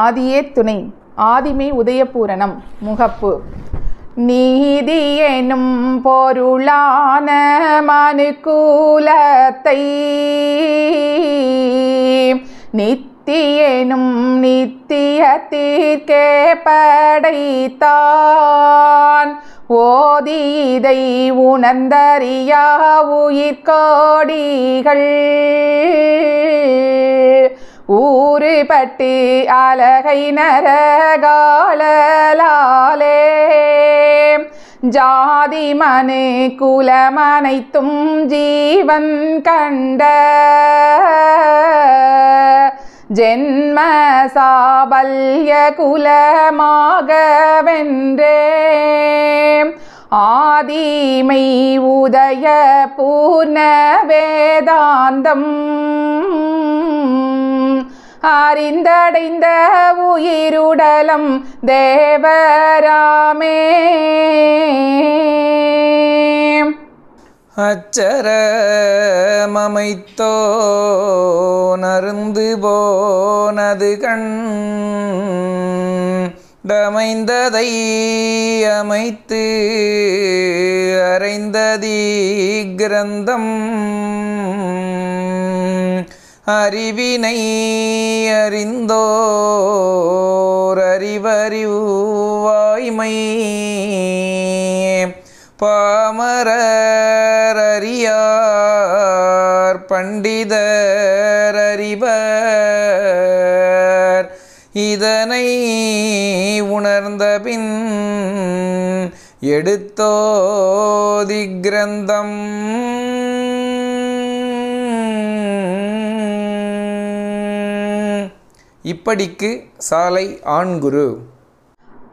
ஆதியே துணை. ஆதிமை உதயபூரணம். முகப்பு. நீதி எனும் பொருளான மனுக்கூலத்தை நித்தியெனும் நித்தியத்திற்கே படைத்தான். ஓதி இதை உணர்ந்தறியா உயிர்கோடிகள் ஊறுபட்டு அலகை நரகாலே ஜாதி மனு குலமனைத்தும் ஜீவன் கண்ட ஜென்ம சாபல்ய குலமாகவென்றே ஆதிமை உதய பூர்ண வேதாந்தம் அறிந்தடைந்த உயிருடலம் தேவராமே. அச்சரமமைத்தோ நருந்து போனது கண்டமைந்ததை அமைத்து அறைந்ததி கிரந்தம் அறிவினை அறிந்தோர் அறிவறிவாய்மை பாமரர் அறியார் பண்டிதர் அறிவர் இதனை உணர்ந்தபின் எடுத்தோதி கிரந்தம். இப்படிக்கு சாலை ஆண்குரு.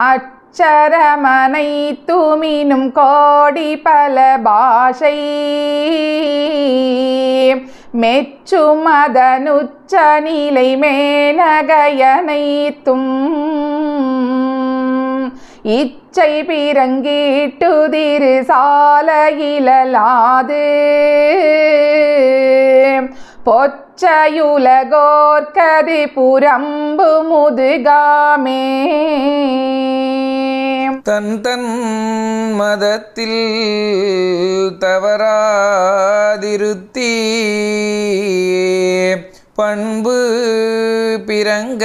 அச்சரமனை தூமினும் கோடி பல பாஷை மெச்சும் அதனுச்ச நிலை மேனகையனைத்தும் இச்சை பிறங்கிட்டுதிரு சாலையிலாது பொச்சையுலகோர்கதி புறம்பு முதுகாமே. தன் தன் மதத்தில் தவறாதிருத்தி பண்பு பிறங்க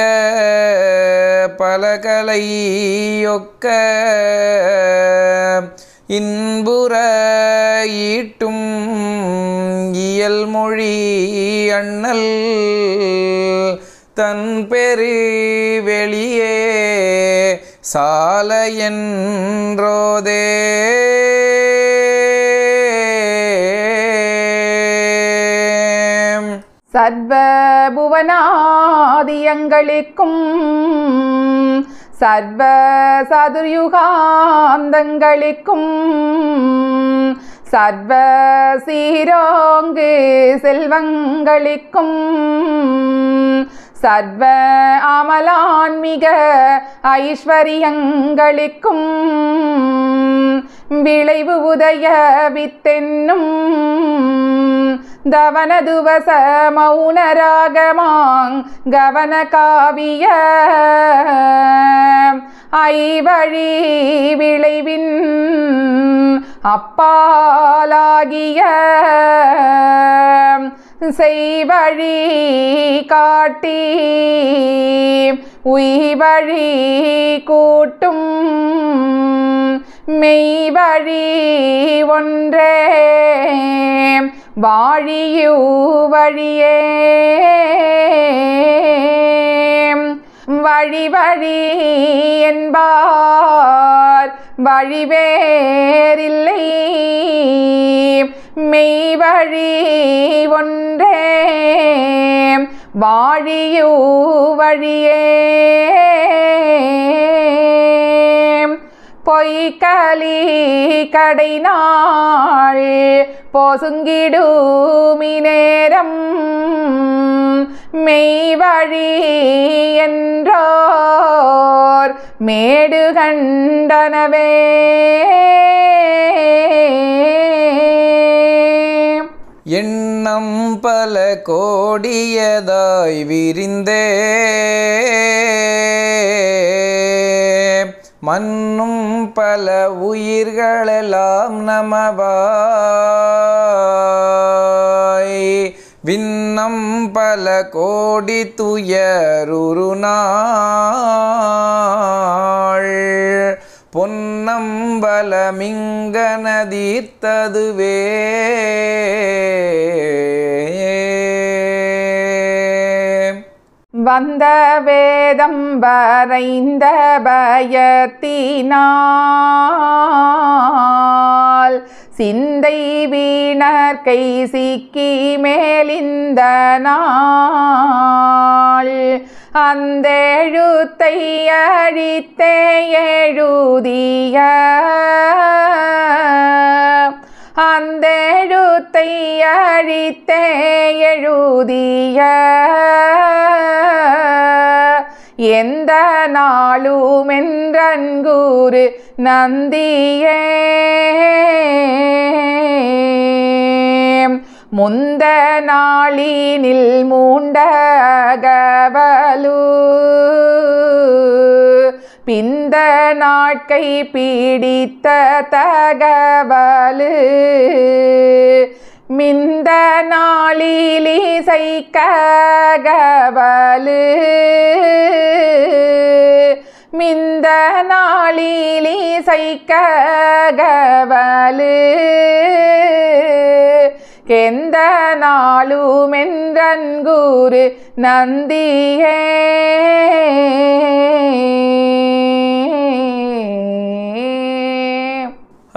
பலகலையொக்க இன்புற ஈட்டும் இயல்மொழி அண்ணல் தன் பெரு வெளியே சாலையென்றோதே. சர்வபுவனாதியங்களுக்கும் சர்வ சதுர்யுகாந்தங்களுக்கும் சர்வ சீரோங்கு செல்வங்களுக்கும் சர்வ அமலான்மிக ஐஸ்வரியங்களுக்கும் விளைவு உதய வித்தென்னும் தவனதுவச மௌனராகமாங் கவன காவிய ஐவழி விளைவின் அப்பாலாகிய செய்வழி காட்டி உய்வழி கூட்டும் மெய்வழி ஒன்றே வாழியு வழியே. வழி வழி என்பார் வழிவேறில்லை மெய்வழி ஒன்றே வாழியு வழியே. பொய்கலி கடை நாள் போசுங்கிடுமி நேரம் மெய்வழி என்றோர் மேடு கண்டனவே. எண்ணம் பல கோடியதாய் விரிந்தே மன்னும் பல உயிர்களெல்லாம் நமவாய் விண்ணம் பல கோடி துயருரு நாள் பொன்னம்பலமிங்க நதீர்த்ததுவே வந்த வேதம் வரைந்த பயத்தினால் சிந்தை வீணர்கை சிக்கி மேலிந்த நாள் அந்த எழுத்தை அழித்தே எழுதிய அந்த எழுத்தை அழித்தே எழுதிய எந்த நாளும் என்றன்கூறு நந்தியே முந்த நாளினில் மூண்டகவலு பிந்த நாட்கை பீடித்த தகவலு மிந்த நாளிலிசை ககவலு மிந்த நாளிலிசை ககவலு எந்த நாளும் என்றன்கூறு நந்தியே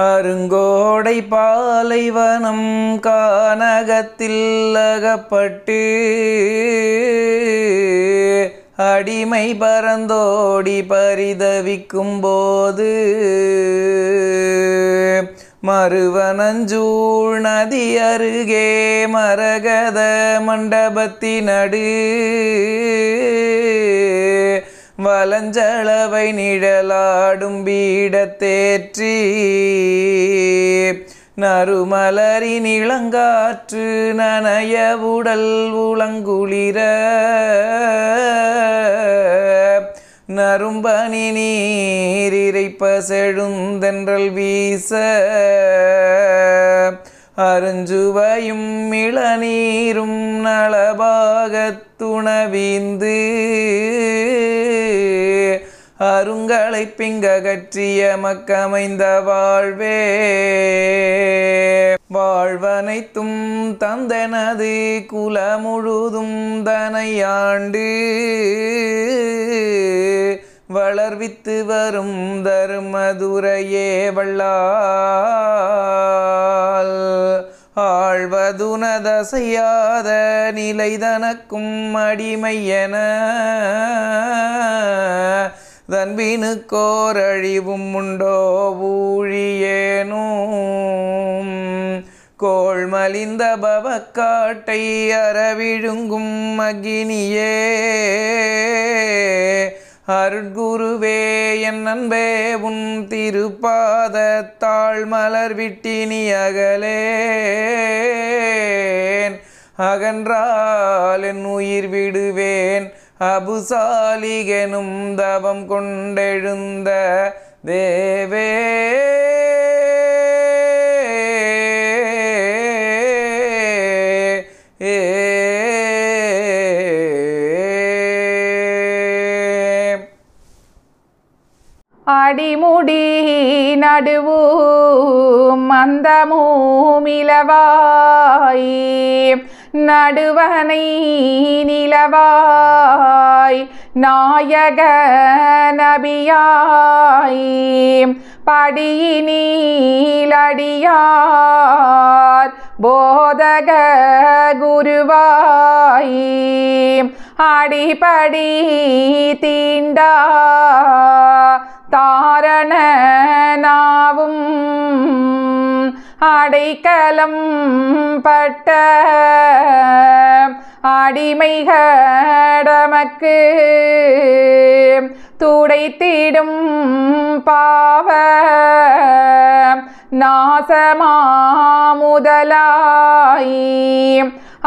அருங்கோடை பாலைவனம் கானகத்தில் அகப்பட்டு அடிமை பறந்தோடி பரிதவிக்கும் போது மறுவனஞ்சூழ் நதி அருகே மரகத மண்டபத்தினடு வலஞ்சளவை நிழலாடும் பீடத்தேற்றி நறுமலரின் இளங்காற்று நனைய உடல் உளங்குளிர நறும்பனி நீரிரைப்ப செழுந்தென்றல் வீச அருஞ்சுவையும் இளநீரும் நலபாகத்துணவீந்து அருங்களை பிங்ககற்றிய மக்கமைந்த வாழ்வே வாழ்வனைத்தும் தந்தனது குல முழுதும் தனையாண்டு வளர்வித்து வரும் தருமதுரையே வள்ளால் ஆழ்வதுனதசையாத நிலை தனக்கும் அடிமையென தன்பினுக்கோர் அழிவும் உண்டோ ஊழியேனும் கோள்மலிந்த பவக்காட்டை அறவிழுங்கும் அக்கினியே அருட்குருவே என் அன்பே உன் திருப்பாத தாழ்மலர் விட்டினி அகலேன் அகன்றால் என் உயிர் விடுவேன் அபுசாலிகெனும் தவம் கொண்டெழுந்த தேவே அடிமுடி நடுவும் மந்தமூமிலவாய் நடுவனை நிலவாய் நாயக நபியாய் படியினீலடியார் போதக குருவாய் அடிபடி தீண்டா தாரண நாவும் அடைக்கலம் பட்ட அடிமைகடமக்கு துடைத்திடும் பாவ நாசமாமுதலாய்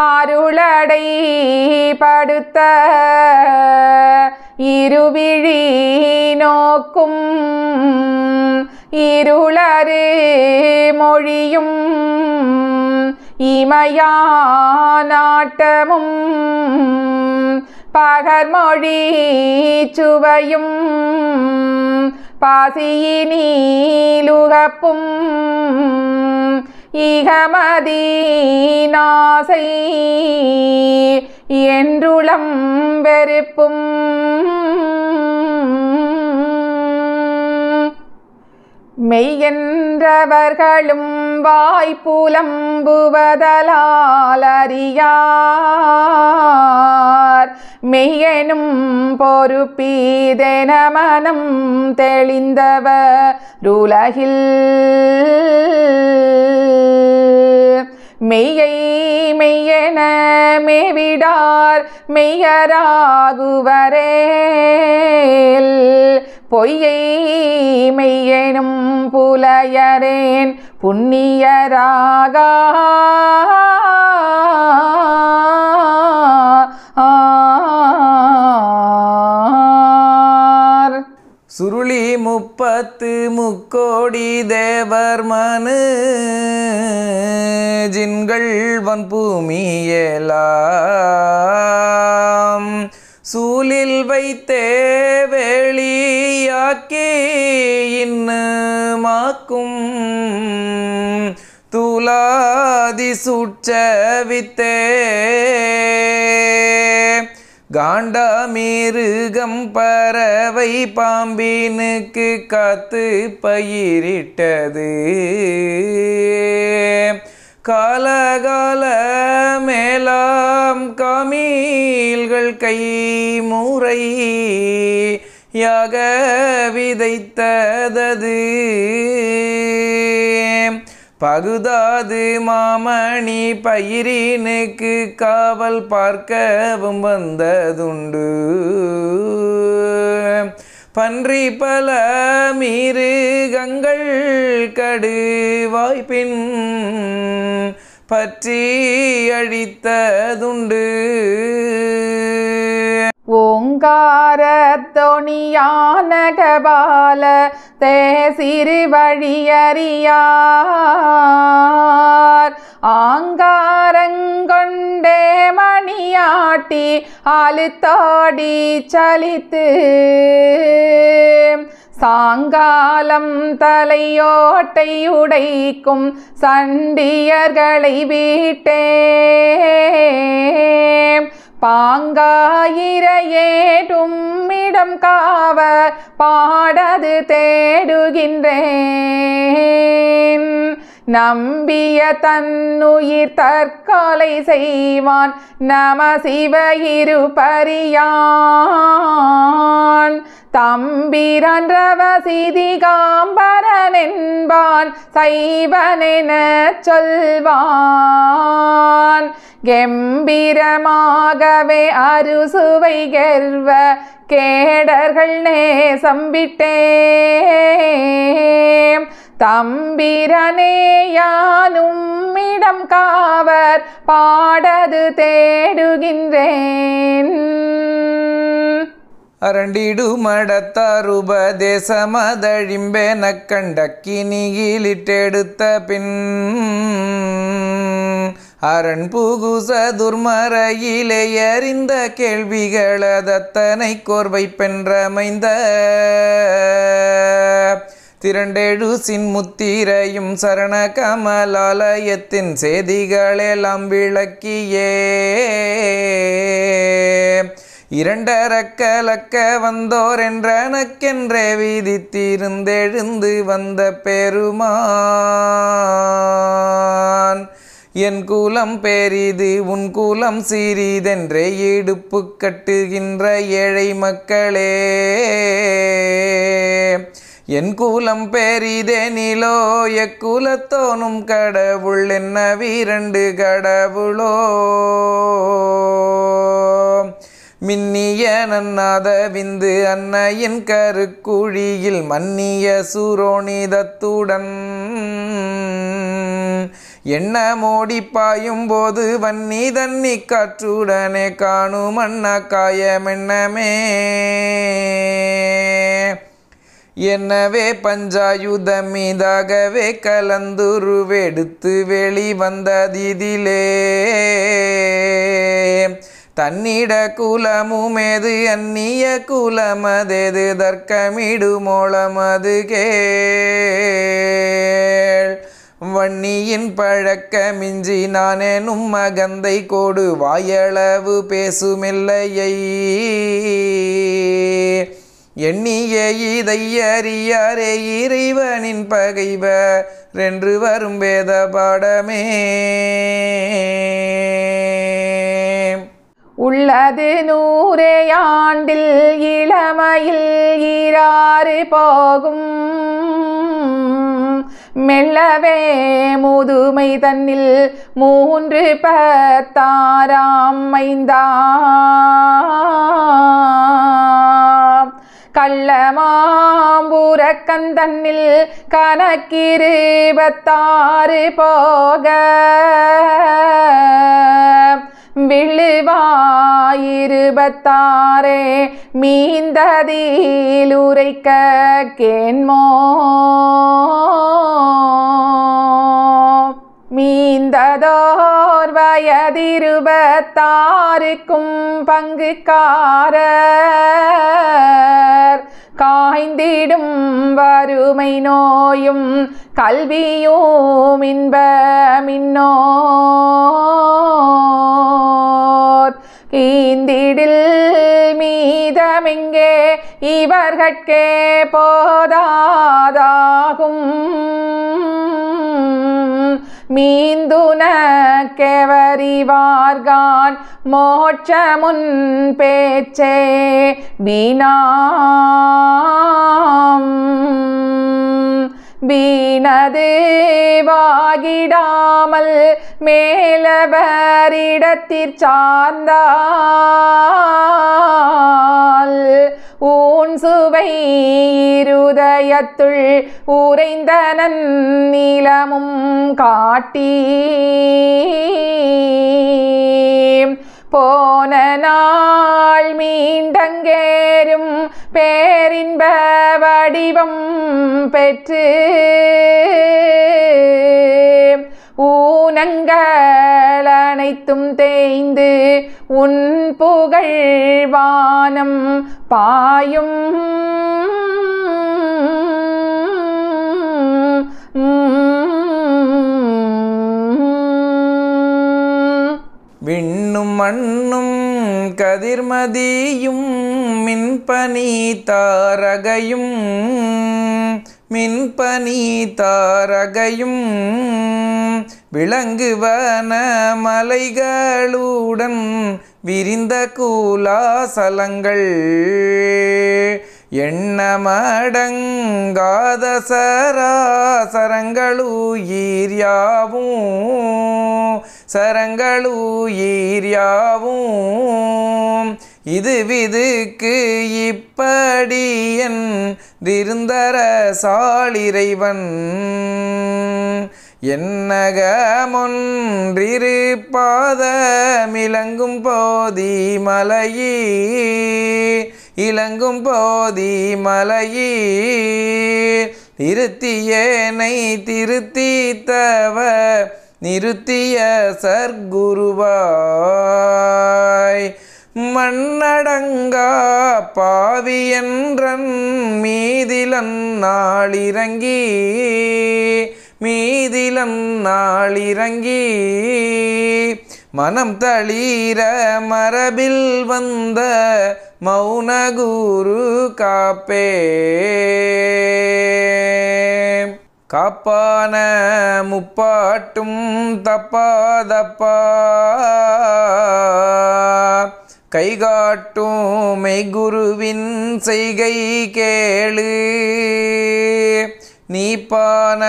அருளடை படுத்த இருவிழி நோக்கும் இருளறு மொழியும் இமையா நாட்டமும் பகர்மொழி சுவையும் பாசியினீலுகப்பும் இகமதி நாசை என்றுளம் வெறுப்பும் மெய்யென்றவர்களும் வாய்ப்புலம்புவதலால் அறியார் மெய்யெனும் பொறுப்பீதென மனம் தெளிந்தவருலகில் மெய்யை மெய்யென மேவிடார் மெய்யராகுவரேல் பொய்யை மெய்யெனும் புலையரேன் புண்ணியராக சுருளி 30 முக்கோடி தேவர் மனு ஜின்கள் வன்பூமியெல்லாம் சூலில் வைத்தே வெளியாக்கி இன்னுமாக்கும் துலாதி சுற்றவித்தே காண்டாமிருகம் பறவை பாம்பினுக்கு காத்து பயிரிட்டது காலகால மேலாம் காமீல்கள் கைமுறை யாக விதைத்ததது பகுதாது மாமணி பயிரினுக்கு காவல் பார்க்கவும் வந்ததுண்டு பன்றி பல மிருகங்கள் கடுவாய்ப்பின் பற்றி அழித்ததுண்டு ஓங்கார தொனியான கபால தேசிறு வழியறியார் ஆங்காரங்கொண்டே மணியாட்டி அழுத்தாடி சலித்து சாங்காலம் தலையோட்டை உடைக்கும் சண்டியர்களை வீட்டே பாங்காயிரையேடும் இடம் காவ பாடது தேடுகின்றேன் நம்பிய தன்னுயிர் தற்கொலை செய்வான் நம சிவ இருபரியான் தம்பிரான் ரவசிதிகாம்பரன் என்பான் சைவனென சொல்வான் கெம்பீரமாகவே அறுசுவை கர்வ கேடர்கள் நேசம்பிட்டே தம்பிரனே யானும் இடம் காவர் பாடது தேடுகின்றேன் அரண்டிடு மடத்தாருபதேசமதழிம்பென கண்டக்கினியிலிட்டெடுத்த பின் அரண் புகுச துர்மறையிலே அறிந்த கேள்விகளதத்தனை கோர்வை பென்றமைந்த திரண்டெழு சின்முத்திரையும் சரண கமலாலயத்தின் செய்திகளெல்லாம் விளக்கியே இரண்டரக்கலக்க வந்தோர் என்றனக்கென்றே விதித்திருந்தெழுந்து வந்த பெருமான் என் கூலம் பெரிது உன் கூலம் சிறிதென்றே இடுப்பு கட்டுகின்ற ஏழை மக்களே என் கூலம் பெரிதெனிலோ எக்குலத்தோனும் கடவுள் என்னவிரண்டு கடவுளோ மின்னிய நன்னாத விந்து அன்னையின் கருக்குழியில் மன்னிய சுரோனிதத்துடன் என்ன மோடி பாயும் போது வன்னி தண்ணி காற்றுடனே காணும் அண்ணா காயமென்னமே என்னவே பஞ்சாயுதம் மீதாகவே கலந்துருவெடுத்து வெளி வந்ததிதிலே தன்னிட குலமுமேது அந்நிய குலமதேது தர்க்கமிடுமோளமது கேள் வன்னியின் பழக்க மிஞ்சி நானேனும் மகந்தை கோடு வாயளவு பேசுமில்லையை எண்ணிய இதை அறியாரே இறைவனின் பகைவர் என்று வரும் வேத பாடமே உள்ளது 100 ஆண்டில் இளமையில் ஈராறு போகும் மெல்லவே முதுமை தன்னில் 3 10ஆம் கள்ளமாம்பூரக்கந்தன்னில் கணக்கிருபத்தாறு போக விழுவாயிருபத்தாரே மீந்ததில் உரைக்க கேண்மோ மீந்ததோர் வயதிருபத்தாறுக்கும் பங்குக்காரர் காய்ந்திடும் வறுமை நோயும் கல்வியும் இன்பமின்னோர் ஈந்திடில் மீதமெங்கே இவர்கட்கே போதாதாகும் மீந்துனக்கெவரிவார்கான் மோட்சமுன் பேச்சே வீணது வாகிடாமல் மேலவரிடத்திற் சார்ந்தால் ஊன் சுவை இருதயத்துள் உறைந்தனன் நீலமும் காட்டி போன நாள் மீண்டங்கேரும் பேரின்ப வடிவம் பெற்று ஊனங்கள் அனைத்தும் தேய்ந்து உன் புகழ் வானம் பாயும் விண்ணும் மண்ணும் கதிர்மதியும் மின்பனி தாரகையும் விளங்குவன மலைகளுடன் விரிந்த கூலாசலங்கள் எண்ணமடங்காத சரங்களுயிர்யாவும் இது விதுக்கு இப்படியன் திருந்தர சாளிரைவன் என்னகமொன்றிருப்பாதமிலங்கும் போதி மலையீர் திருத்தியேனை திருத்தித்தவ நிறுத்திய சர்க்குருவாய் மண்ணடங்கா பாவியன்றன் மீதிலன் நாளிறங்கி மனம் தளீர மரபில் வந்த மௌனகுரு காப்பே காப்பான முப்பாட்டும் தப்பாதப்பா கைகாட்டும் மெய்குருவின் செய்கை கேளு நீப்பான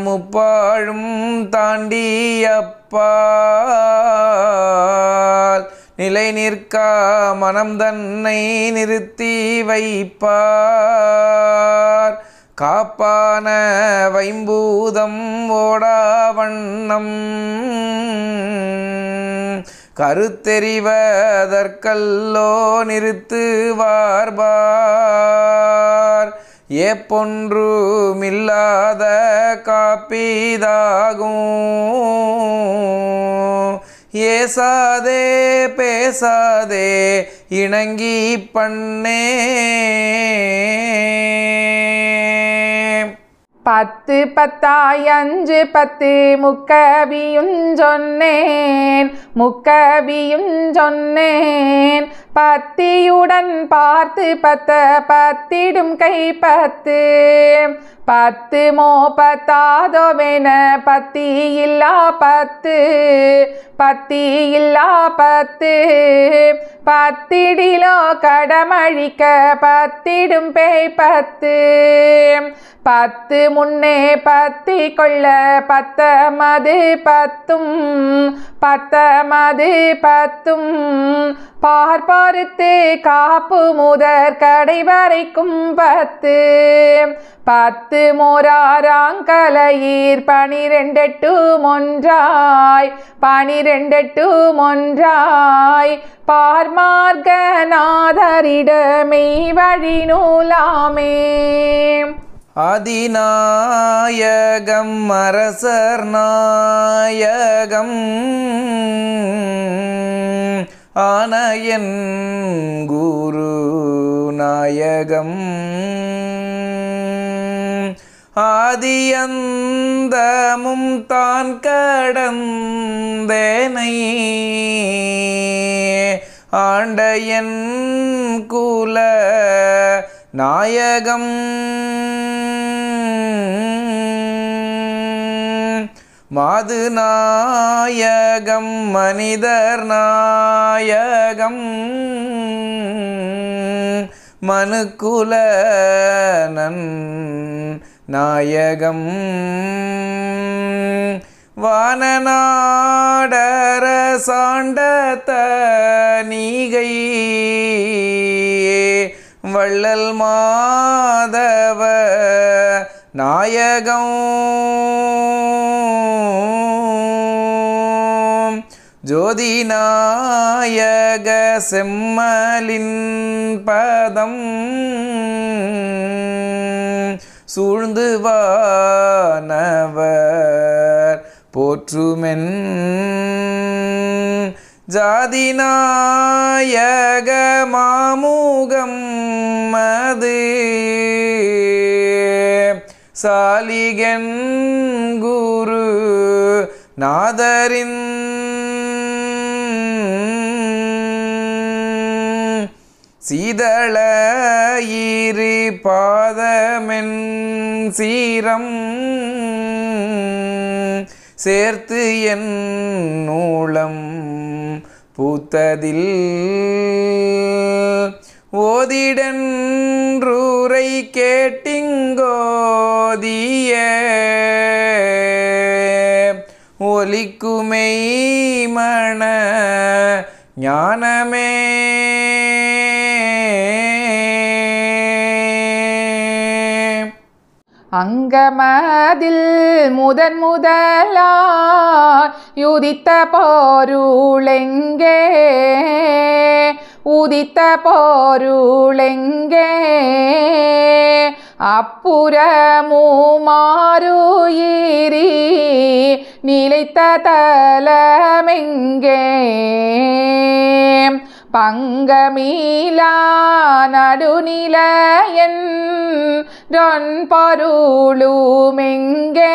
முப்பாழும் தாண்டியப்பால் நிலை நிற்கா மனம் தன்னை நிறுத்தி வைப்பார் காப்பான வைம்பூதம் ஓடா வண்ணம் கருத்தெறிவதற்கல்லோ நிறுத்துவார்பார் ஏப்பொன்றுமில்லாத காப்பீதாகும் ஏசாதே பேசாதே இணங்கி பண்ணே 10 10 5 10 முக்கவியுஞ்சொன்னேன் முக்கவியுஞ்சொன்னேன் பத்தியுடன் பார்த்து பத்திடும் கை 10 10 மோபத்தாதோவென பத்தியில்லா 10 பத்தியில்லா 10 பத்திடிலோ கடமழிக்க பத்திடும் பேய் 10 10 முன்னே பத்தி கொள்ள 10 மது 10 10 பார்ப்பறுத்து காப்பு முதற் கடை வரைக்கும் 10 10 மோராராங்கலையீர் 12 எட்டும் ஒன்றாய் 12 எட்டும் ஒன்றாய் பார்மார்கநாதரிடமே வழி நூலாமே ஆதிநாயகம் அரசர் நாயகம் ஆனயன் குரு நாயகம் ஆதியந்தமும் தான் கடந்தேனை ஆண்டயன் குல நாயகம் மாது நாயகம் மனிதர் நாயகம் மனுக்குல நாயகம் வானநாடர சாண்ட தனிகை வள்ளல் மாதவ நாயகம் ஜோதி நாயக செம்மலின் பதம் சூழ்ந்து வானவர் போற்றுமென் ஜாதி நாயக மாமுகம் மது சாலிகன் குரு நாதரின் சீதள ஈரி பாதமென் சீரம் சேர்த்து என் நூலம் பூத்ததில் ஓதிடன்றூரை கேட்டிங்கோதிய ஒலிக்குமை மண ஞானமே அங்கமதில் முதலாயுதித்த போருளெங்கே உதித்த போருளெங்கே அப்புறமுமாறுயிரி நிலைத்த தலமெங்கே பங்கமீலா நடுநிலையன் பொருளுமெங்கே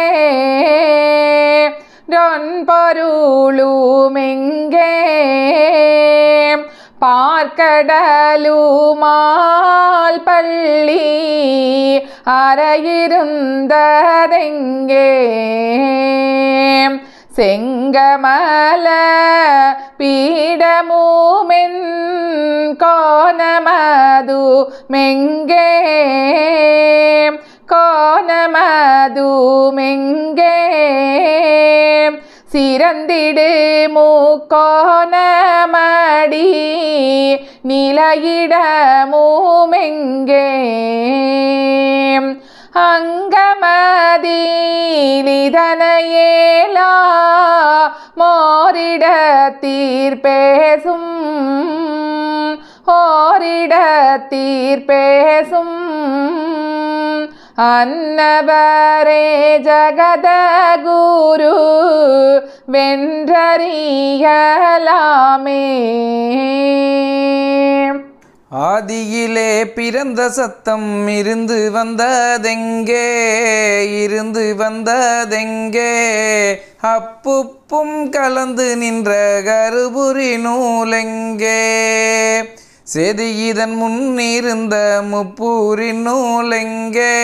பொருளுமெங்கே பார்க்கடலுமால் பள்ளி அறையிருந்ததெங்கே செங்கமல பீடமுமென் கோணமது மெங்கே கோணமது மெங்கே சிறந்திடு மூக்கோணமடி நிலையிடமுமெங்கே அங்கமதிலிதனையேலா மோரிடத்தீர் பேசும் ஓரிடத்தீர் பேசும் அன்னவரே ஜகதகுரு வென்றறியலாமே. ஆதியிலே பிறந்த சத்தம் இருந்து வந்ததெங்கே இருந்து வந்ததெங்கே அப்புப்பும் கலந்து நின்ற கருபுரி நூலெங்கே செதியிதன் முன்னிருந்த முப்பூரி நூலெங்கே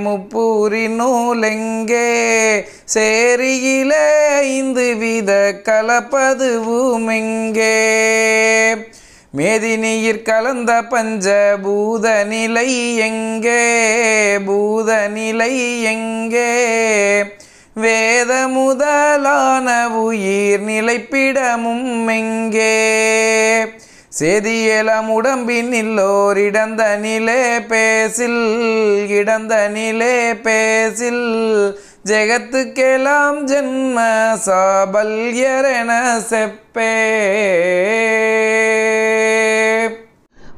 முப்பூரி நூலெங்கே சேரியிலே 5 வித கலப்பதுவுமெங்கே மேதினியிற் கலந்த பஞ்சபூத நிலை எங்கே பூத நிலை எங்கே வேத முதலான உயிர் நிலைப்பிடமும் எங்கே சேதியெலாம் உடம்பின் இல்லோர் இடந்த நிலே பேசில் இடந்த நிலே பேசில் ஜெகத்துக்கெல்லாம் ஜென்ம சாபல்யரென செப்பே.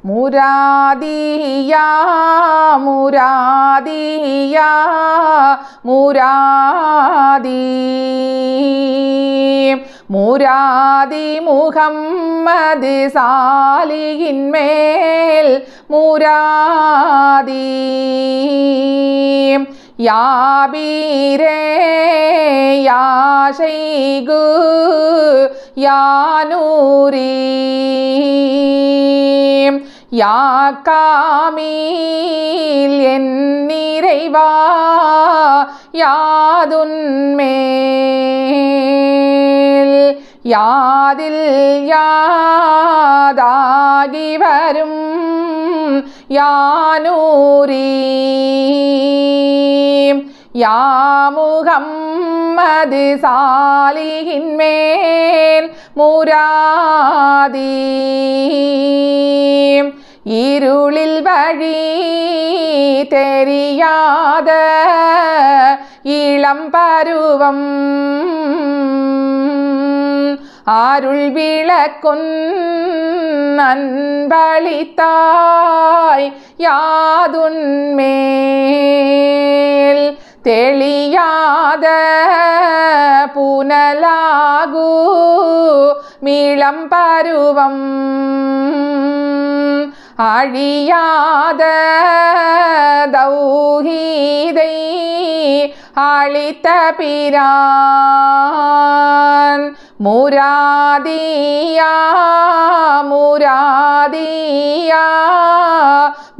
முராதியா முராதியா முராதி முராதி முகம்மது சாலியின் மேல் முராதி யாபீரே யாஷைகு யானூரி யாக்காமீல் என் நிறைவா யாதுன்மேல் யாதில் யாதாகி வரும் யானூரி யாமுகம்மது சாலியின் மேல் முராதி இருளில் வழி தெரியாத இளம் பருவம் அருள் விளக்குன் அன்பளித்தாய் யாதுன்மேல் தெளியாத புனலாகு மீளம் பருவம் அழியாத தௌஹீதை அளித்த பிரான் முராதியா முராதியா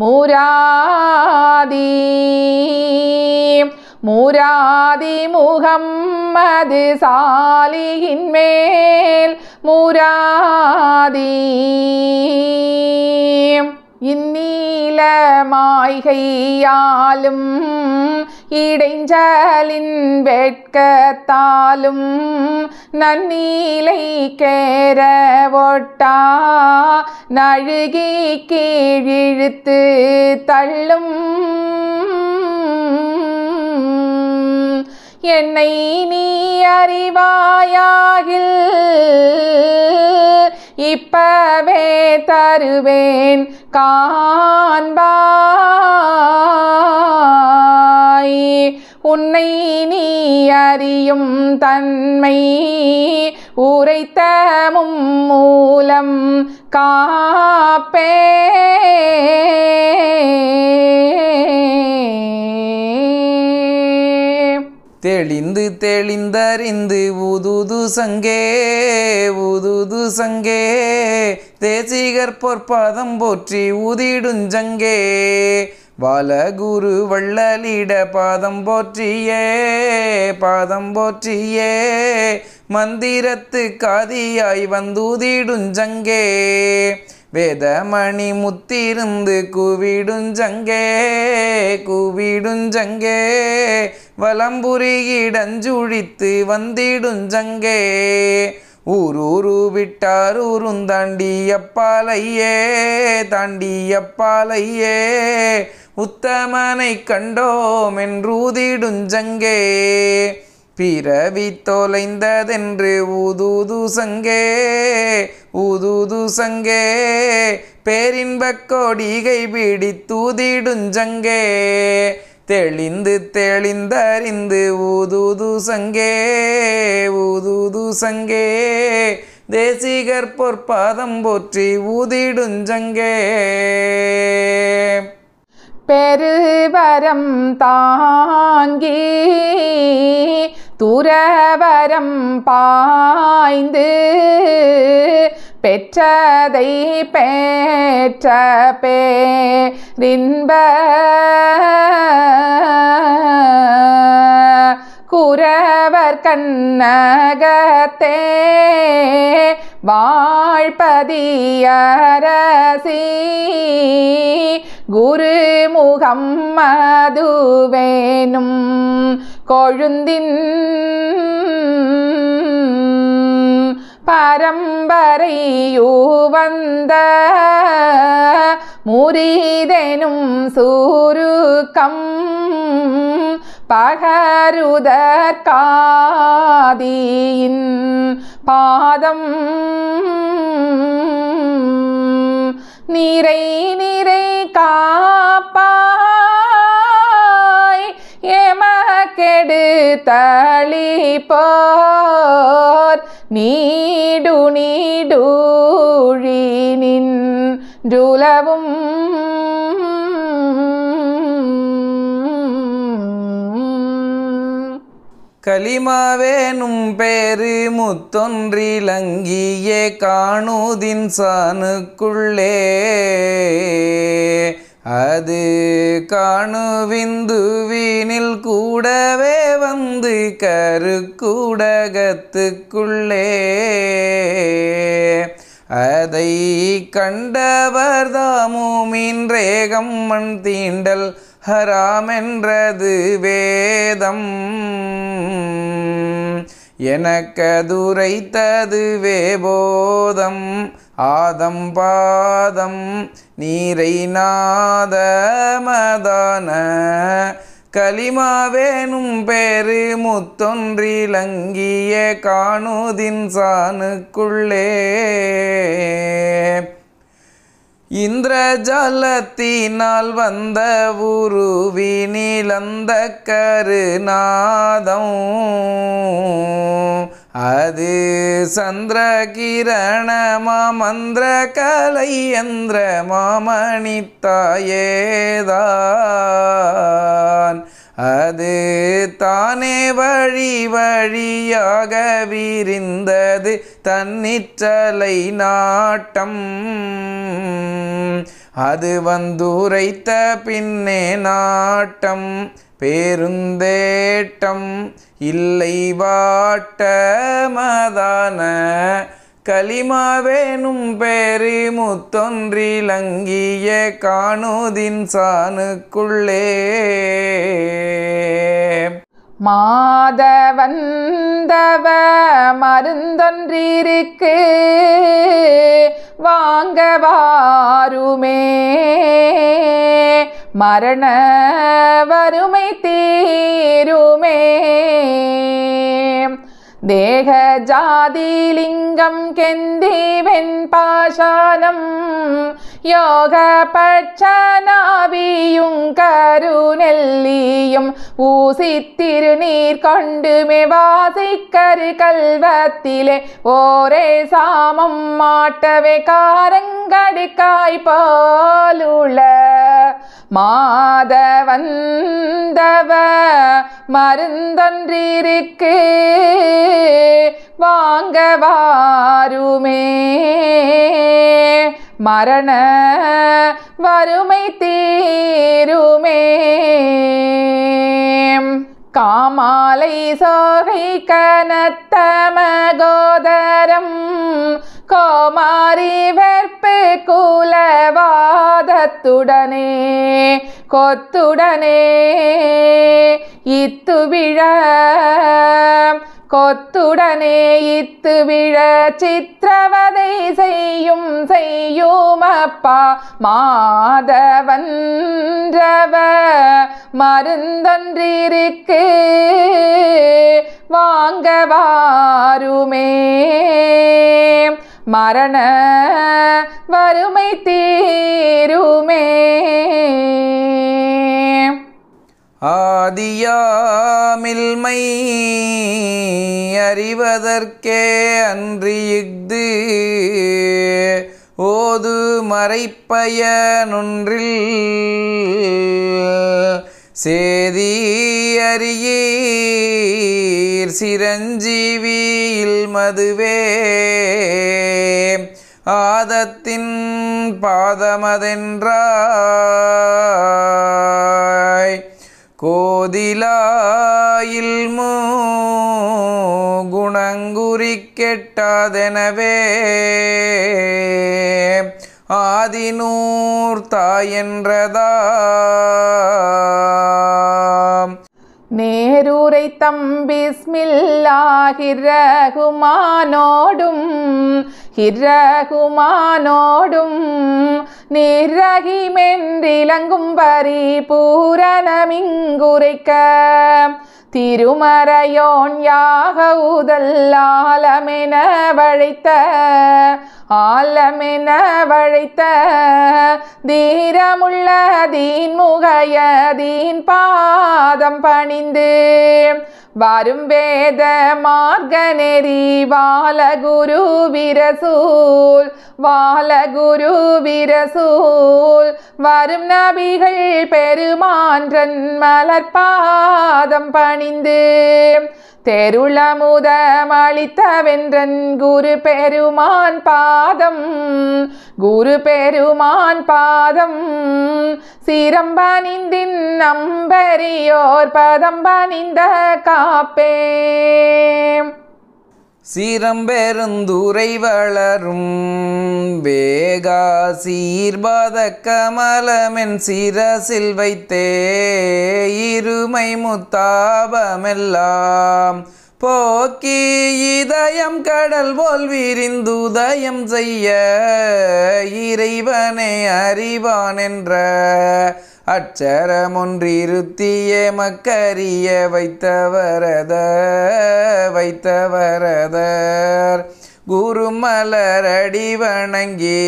முராதி முராதி முகம்மது சாலியின் மேல் முராதி இந்நீல மாய்கையாலும் இடைஞ்சலின் வெட்கத்தாலும் நன்னீலை கேர ஒட்டா நழுகி கீழிழுத்து தள்ளும் என்னை நீ அறிவாயாகில் இப்பவே தருவேன் காண்பாய் உன்னை நீ அறியும் தன்மை உரைத்த மூலம் காப்பே. தெளிந்து தெளிந்தறிந்து ஊதுது சங்கே ஊதுது சங்கே தேசிகர் பொற்பாதம் போற்றி ஊதிடுஞ்சங்கே பாலகுரு வள்ளலிட பாதம் போற்றியே மந்திரத்து காதியாய் வந்தூதிடுஞ்சங்கே வேதமணி முத்திருந்து கூவிடுஞ்சங்கே வலம்புரியிடஞ்சுழித்து வந்திடுஞ்சங்கே ஊரூரு விட்டாரூரும் தாண்டியப்பாலையே உத்தமனை கண்டோம் என்றூதிடுஞ்சங்கே பிறவி தொலைந்ததென்று ஊதூது சங்கே ஊதூது சங்கே பேரின்பக் கொடிகை பிடித்தூதிடுஞ்சங்கே தெளிந்து தெளிந்தறிந்து ஊதூது சங்கே ஊதூது சங்கே தேசிகர் பொற்பாதம் போற்றி ஊதிடுஞ்சங்கே பெருவரம் தாங்கி துறவரம் பாய்ந்து பெற்றதை பெற்ற பேரின்ப குறவர் கண்ணகத்தே வாழ்பதியரசி குருமுகம் மதுவேனும் கொழுந்தின் பரம்பரையுவந்த முரிதெனும் சூருக்கம் பகருதற்காதியின் பாதம் நிறை நிறை காப்பாய் எமக்கெடு தளிப்போர் நீடு நீடூழினின் ருலவும் கலிமாவேனும் பேரு முத்தொன்றிலங்கியே காணுதின் சானுக்குள்ளே அது காணுவிந்துவினில் கூடவே வந்து கருக்குடகத்துக்குள்ளே அதை கண்டவர் தாமுமின்றேகம் மண் தீண்டல் ஹராமென்றது வேதம் எனக்கதுரைத்ததுவே போதம் ஆதம் பாதம் நீரை நாதமதான கலிமாவேனும் பேரு முத்தொன்றிலங்கிய காணுதின் சானுக்குள்ளே இந்திரஜாலத்தினால் வந்த உருவினிலந்த கருநாதம் அது சந்திரகிரணமாமந்திர கலை யந்திர மாமணித்தாயேதான் அது தானே வழி வழியாக விரிந்தது தன்னிற்றலை நாட்டம் அது வந்துரைத்த பின்னே நாட்டம் பேருந்தேட்டம் இல்லை வாட்டமதான கலிமாவேனும் பேரு முத்தொன்றிலங்கிய காணுதின் சானுக்குள்ளே மாதவந்தவ மருந்தொன்றிருக்கு வாங்கவாருமே மரண வறுமை தீருமே தேக ஜாதிலிங்கம் கெந்தி வெண்பாஷானம் யோக பட்சநாபியும் கருநெல்லியும் ஊசித்திருநீர் கொண்டுமே வாசிக்கரு கல்வத்திலே ஓரே சாமம் மாட்டவே காரங்கடுக்காய் போலுள மாதவந்தவ மருந்தொன்றிருக்கு வாங்கவாருமே மரண வறுமை தீருமே காமாலை சோகை கனத்த மகோதரம் கோமாரி வெற்பு குலவாதத்துடனே கொத்துடனே இத்துவிழ கொத்துடனே இத்து விழ சித்திரவதை செய்யுமப்பா மாதவன்றவ மருந்தொன்றிருக்கு வாங்க வாருமே மரண வறுமை தீருமே. ஆதியாமில்மை அறிவதற்கே அன்றி இஃது ஓது மறைப்பயனொன்றில் சேதி அறியீர் சிரஞ்சீவியில் மதுவே ஆதத்தின் பாதமதென்றாய் கோதிலாயில் குணங்குறி கெட்டாதெனவே ஆதினூர் தாயென்றதாம். நேருரை தம்பிஸ்மில்லாஹிர்ரஹ்மானோடும் ஹிர்ரஹ்மானோடும் நிர்ரஹிமென்றிலங்கும் பரிபூரணமிங்குரைக்க திருமறையோன் யாகவுதல் ஆலமென வழைத்த தீரமுள்ள தீன்முகையதீன் பாதம் பணிந்து வரும் வேத மார்க்க நெறி வாலகுரு விரசூல் வரும் நபிகள் பெருமான்றன் மலர்பாதம் பணிந்து தெருளமுதமளித்தவென்றன் குரு பெருமான் பாதம் சிரம்பணிந்தின் நம்பரியோர் பதம் பணிந்த காப்பே. சீரம்பெருந்துரை வளரும் வேகா சீர்பாத கமலமென் சிரசில் வைத்தே இருமை முத்தாபமெல்லாம் போக்கி இதயம் கடல் போல் விரிந்துதயம் செய்ய இறைவனை அறிவான் என்ற அச்சரமொன்றிருத்தியே மக்கறிய வைத்தவரதர் குருமலரடி வணங்கி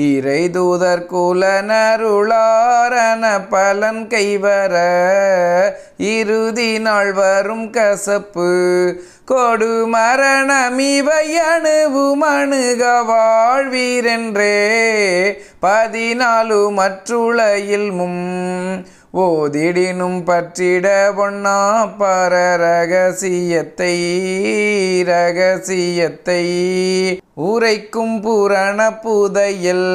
இறை தூதர் குலனருளாரன பலன் கைவர இறுதி நாள் வரும் கசப்பு கொடு மரணமிவை அணுக வாழ்வீரென்றே 14 மற்றுளையில் ஓதிடினும் பற்றிட ஒண்ணா பர ரகசியத்தை உரைக்கும் புராண புதையல்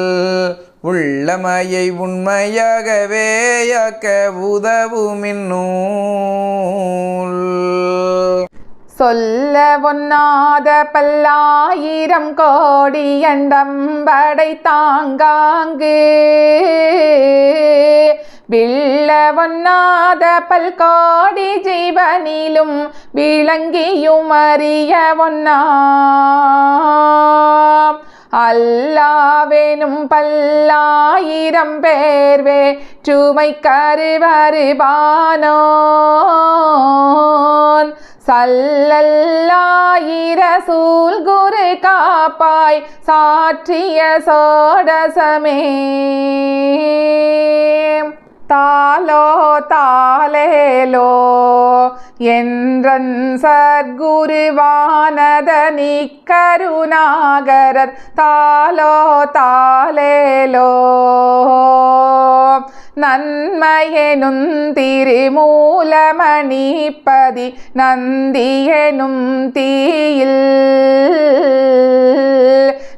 உள்ளமையை உண்மையாகவே யாக்க உதவுமின்னூல். சொல்ல ஒண்ணாத பல்லாயிரம் கோடி அண்டம் படைத்தாங்காங்கு வில்ல ஒண்ணாத பல்கோடி ஜீவனிலும் விளங்கியும் அறிய ஒண்ணா அல்லாவேனும் பல்லாயிரம் பேர் வேற்றுமை கருவருபானோன் சல்லல்லாஹிரசூல் குரு காப்பாய் சாற்றிய சோடசமே. தாலோ தாலேலோ என்றன் சத்குருவானத நிக்கருணாகரர் தாலோ தாலேலோ நன்மையெனும் திருமூலமணிப்பதி நந்தியெனும் தீயில்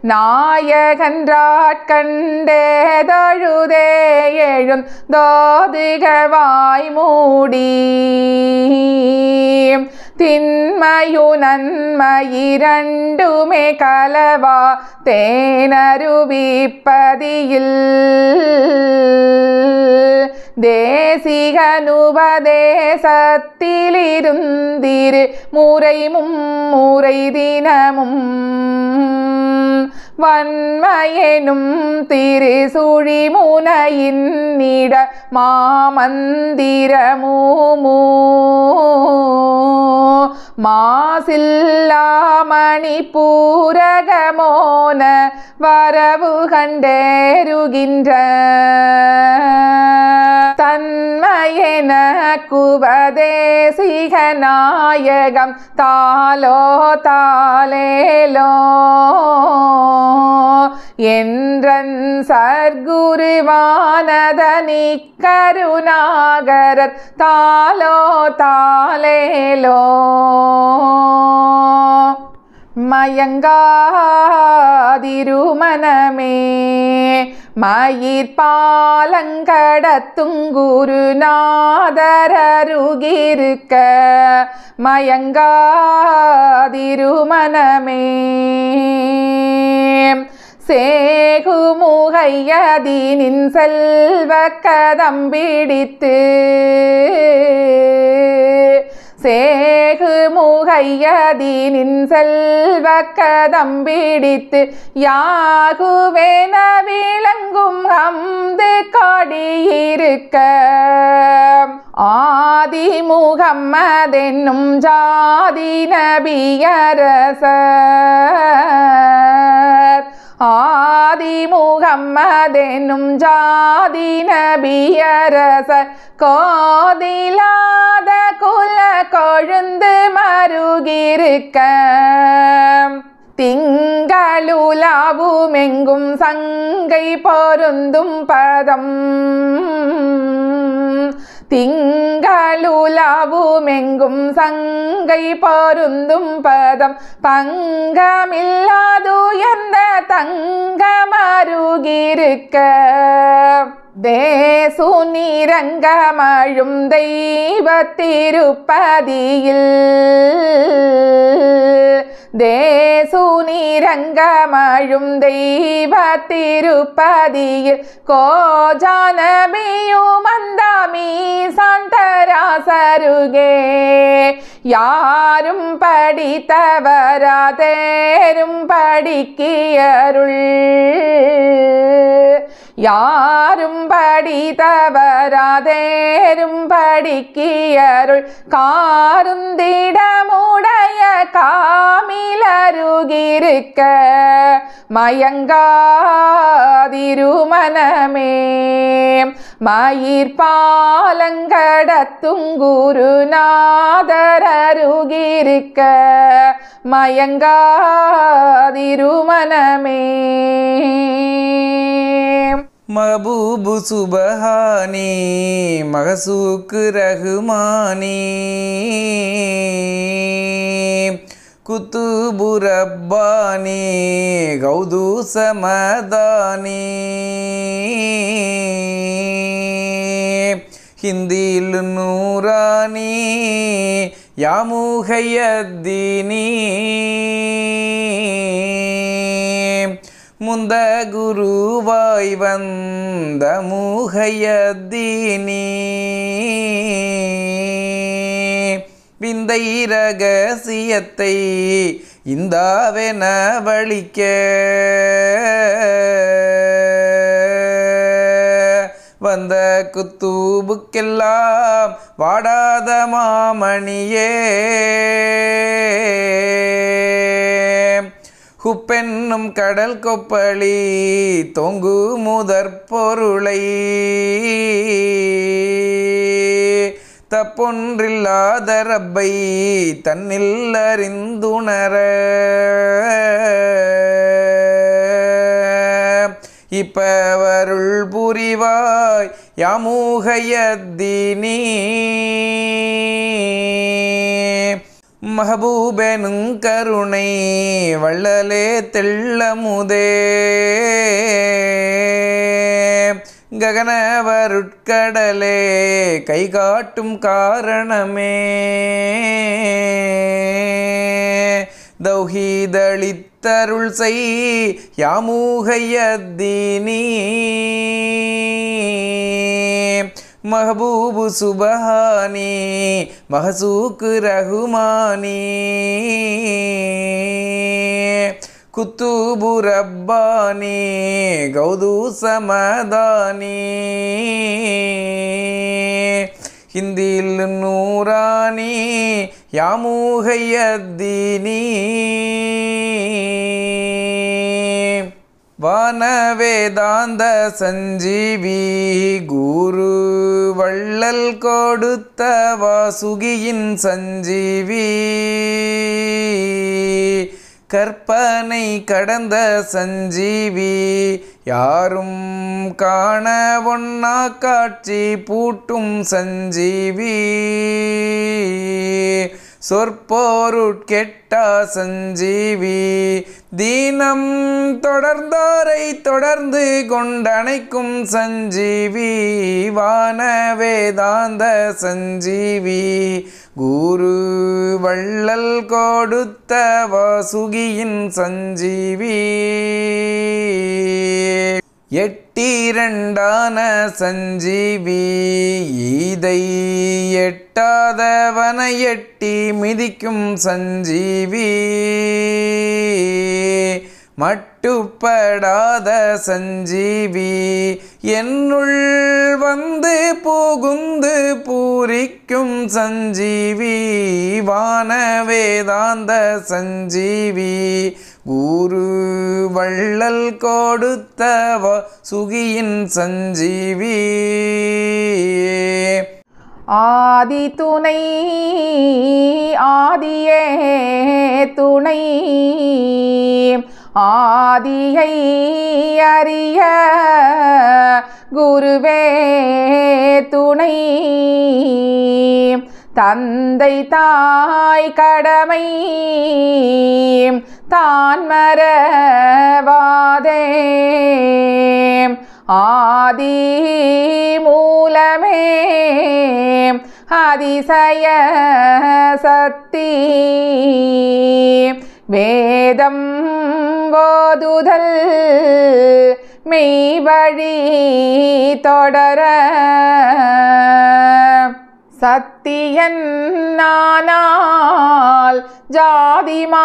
நாயகன்றாட்கண்டேதொழுதே எழுந்தோதுகவாய் மூடி திண்மையு நன்மையிரண்டுமே கலவா தேனருவிப்பதியில் தேசிகனுபதேசத்திலிருந்திரு முறை மும்முறை தினமும் வன்மையெனும் திருசுழி முனையின்னிட மாமந்திரமூமூ மாசில்லாமணி பூரகமோன வரவு கண்டேருகின்ற தன்மையென குபதேசிக நாயகம் தாலோ தாலேலோ என்றன் சர்க்குருவானதனி கருணாகரர் தாலோ தாலேலோ மயங்காதிருமனமே மயிர்பாலங்கடத்துங்குருநாதரருகிருக்க மயங்காதிருமனமே சேகுமுகையதினின் செல்வ கதம்பிடித்து சேகுமுகையதினின் செல்வ கதம்பிடித்து யாகுவென விளங்கும் அம்து கொடியிருக்க ஆதி முகம்மதென்னும் ஜாதி நபியரசர் ஆதி முகம்மதென்னும் ஜாதி நபியரசர் கோதிலாத குல கொழுந்து மருகிருக்க திங்களுலாவுமெங்கும் சங்கை பொருந்தும் பதம் திங்களுலாவுமெங்கும் சங்கை பொருந்தும் பதம் பங்கமில்லாதுயர்ந்த தங்கமருகிருக்க தேசுநிரங்கமழும் தெய்வத்திருப்பதியில் தேசுநிரங்கமழும் தெய்வத்திருப்பதியில் கோஜானபியுமந்தாமீ சாண்டராசருகே யாரும் படித்தவராதேரும் படிக்கியருள் யாரும் படித்தவராதேரும் படிக்கியருள் காருந்திடமுடைய காமிலருகிருக்க மயங்காதிருமனமே மயிர்பாலங்கடத்துங்குருநாதரருகிருக்க மயங்காதிருமனமே மஹபூபு சுபஹானி மகசூக்கு ரஹ்மானி குத்துபு ரப்பானி கௌது சமதானி ஹிந்தில் நூரானி யாமுஹையத்தீனி முந்த குருவாய் வந்த முஹையத்தீனி விந்தை ரகசியத்தை இந்தாவென வழிக்க வந்த குத்தூபுக்கெல்லாம் வாடாத மாமணியே ஹுப்பென்னும் கடல் கொப்பளி தொங்கு முதற் பொருளை தப்பொன்றில்லாத ரப்பை தன்னில் அறிந்துணர இப்பவருள் புரிவாய் யாமுஹையத்தீனி மஹபூபெனும் கருணை வள்ளலே தெள்ளமுதே ககனவருட்கடலே கை காட்டும் காரணமே தௌஹீதளித்தருள் செய் யாமுஹையத்தீனி மஹபூபு சுபஹானி மஹசூக்கு ரஹுமானி குத்தூபு ரப்பானி கௌது சமதானி ஹிந்தில் நூரானி யாமுஹையத்தீனி வான வேதாந்த சஞ்சீவி குரு வள்ளல் கொடுத்த வாசுகியின் சஞ்சீவி கற்பனை கடந்த சஞ்சீவி யாரும் காண ஒன்னா காட்சி பூட்டும் சஞ்சீவி சொற்போருட்கெட்டா சஞ்சீவி தீனம் தொடர்ந்தோரை தொடர்ந்து கொண்டணைக்கும் சஞ்சீவி வான வேதாந்த சஞ்சீவி குரு வள்ளல் கொடுத்த வாசுகியின் சஞ்சீவி எட்டிரண்டான சஞ்சீவி ஈதை எட்டாதவன எட்டி மிதிக்கும் சஞ்சீவி மட்டுப்படாத சஞ்சீவி என்னுள் வந்து புகுந்து பூரிக்கும் சஞ்சீவி வான வேதாந்த சஞ்சீவி குரு வள்ளல் கொடுத்த வாசுகியின் சஞ்சீவி ஆதி துணை ஆதியே துணை ஆதியை அறிய குருவே துணை தந்தை தாய் கடமை தான் மறவாதே ஆதி மூலமே அதிசய சக்தி வேதம் ஓதுதல் மெய்வழி தொடர சத்தியன் நானால் ஜாதிமானாகுதல்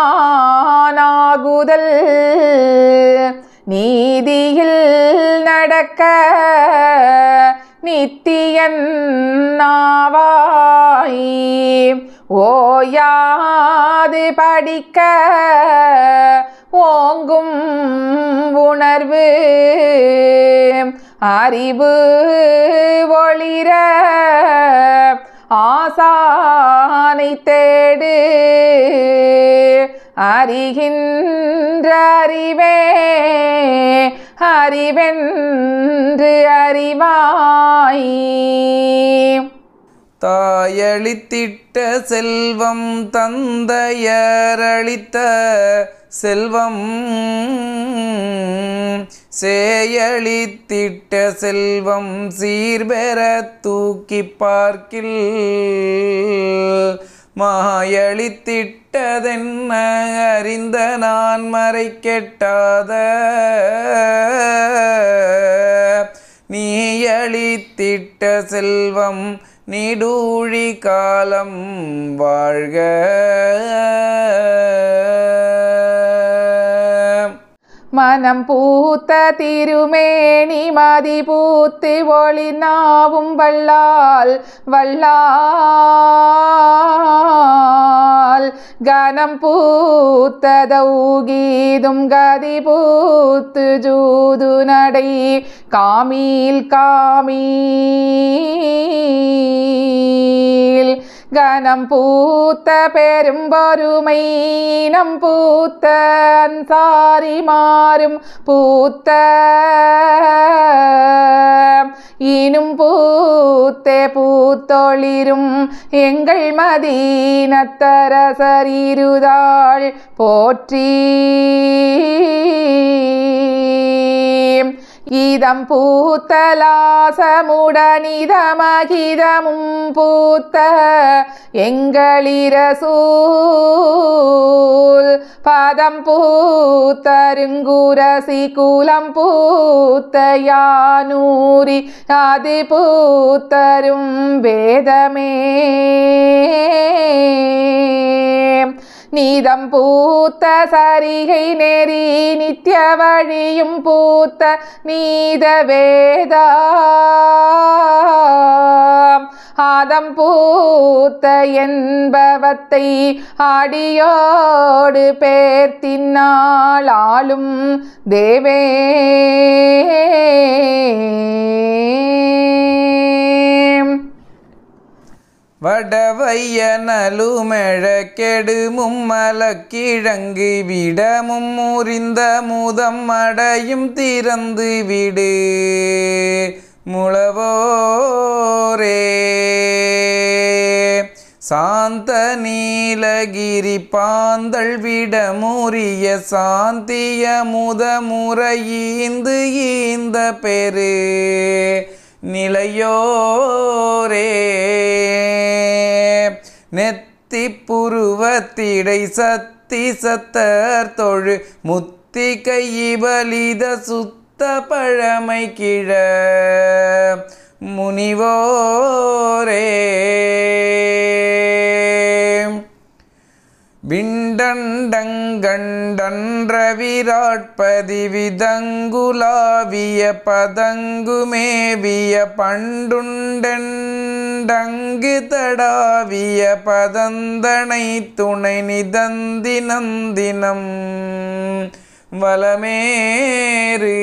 நீதியில் நடக்க நித்தியன் நாவாய் ஓயாது படிக்க ஓங்கும் உணர்வு அறிவு ஒளிர ஆசானை தேடு அறிகின்ற அறிவே அறிவென்று அறிவாய் தாயளித்திட்ட செல்வம் தந்தையரளித்த செல்வம் சேயளித்திட்ட செல்வம் சீர்பெற தூக்கி பார்க்கில் மாயளித்திட்டதென்ன அறிந்த நான் மறைக்கெட்டாத நீயளித்திட்ட செல்வம் நீடூழி காலம் வாழ்க மனம் பூத்த திருமேனி மதி பூத்து ஒளி நாவும் வல்லால் வல்லால் கனம் பூத்ததௌகீதும் கதி பூத்து ஜூது நடை காமீல் காமீல் கனம் பூத்த பெரும்பொருமை நம் பூத்த அன்சாரி மாறும் பூத்த இனும் பூத்தே பூத்தொளிரும் எங்கள் மதீனத்தரசரிருதாள் போற்றி இதம் பூத்தலாசமுடனிதமகிதமும் பூத்த எங்களிரசூல் பதம் பூத்தருங்குரசி குலம் பூத்த யானூரி அது பூத்தரும் வேதமே நீதம் பூத்த சரிகை நெறி நித்திய வழியும் பூத்த நீத வேதா ஆதம் பூத்த என்பவத்தை அடியோடு பேர்த்தினாள் ஆளும் தேவே வடவையனலுமெழக்கெடுமும் மலக்கிழங்கு விடமும் முறிந்த முதம் அடையும் திறந்து விடு முளவோரே சாந்த நீலகிரி பாந்தள் விடமுறிய சாந்திய முதமுறையீந்து ஈந்த பெரு நிலையோரே நெத்தி புருவத்திடை சத்தி சத்தர் தொழு முத்தி கையிபலித சுத்த பழமை கிழ முனிவோரே விண்டண்டங்கண்டன்ற விராட்பதி விதங்குலாவிய பதங்குமேவிய பண்டுண்டெண்டங்கு தடாவிய பதந்தனை துணை நிதந்தி நந்தினம் வலமேறு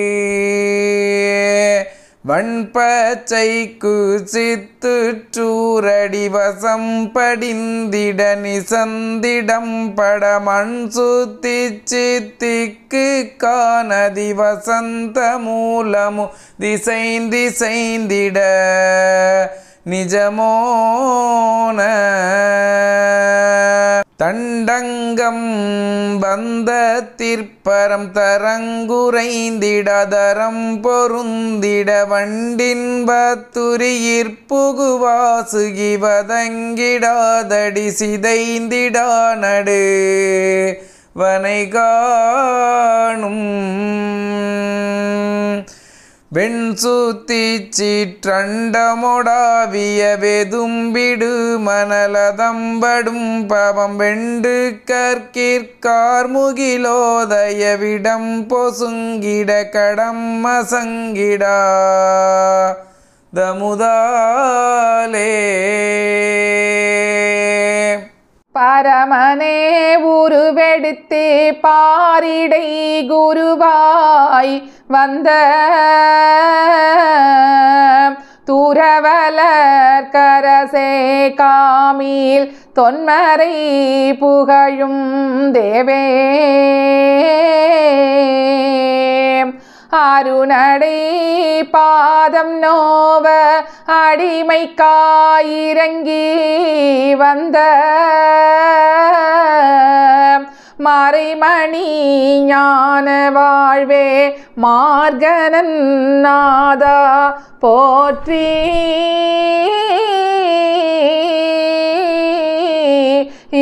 வண்பச்சைக்கு சித்துற்றூரடி வசம் படிந்திட நிசந்திடம் படமண் சுத்தி சித்திக்கு காணதி வசந்த மூலமு திசைந்திட நிஜமோன தண்டங்கம் பந்த திற்பரம் தரங்குரைந்திடதரம் பொருந்திட வண்டின்பத்துரியிற் புகுவாசுகி வதங்கிடாதடி சிதைந்திடா நடு வனைகாணும் வெண்சுத்தி சீற்றண்டமொடாவிய வெதும்பிடு மணலதம்படும் பவம் வெண்டு கற்கிற்கார்முகிலோதய விடம் பொசுங்கிட கடம் மசங்கிடா தமுதாலே பரமனே உருவெடுத்து பாரிடை குருவாய் வந்த துறவலர் கரசே காமில் தொன்மறை புகழும் தேவே அருணடை பாதம் நோவ அடிமைக்காயிரங்கி வந்த மறைமணி ஞான வாழ்வே மார்கனன் நாதா போற்றி ஈ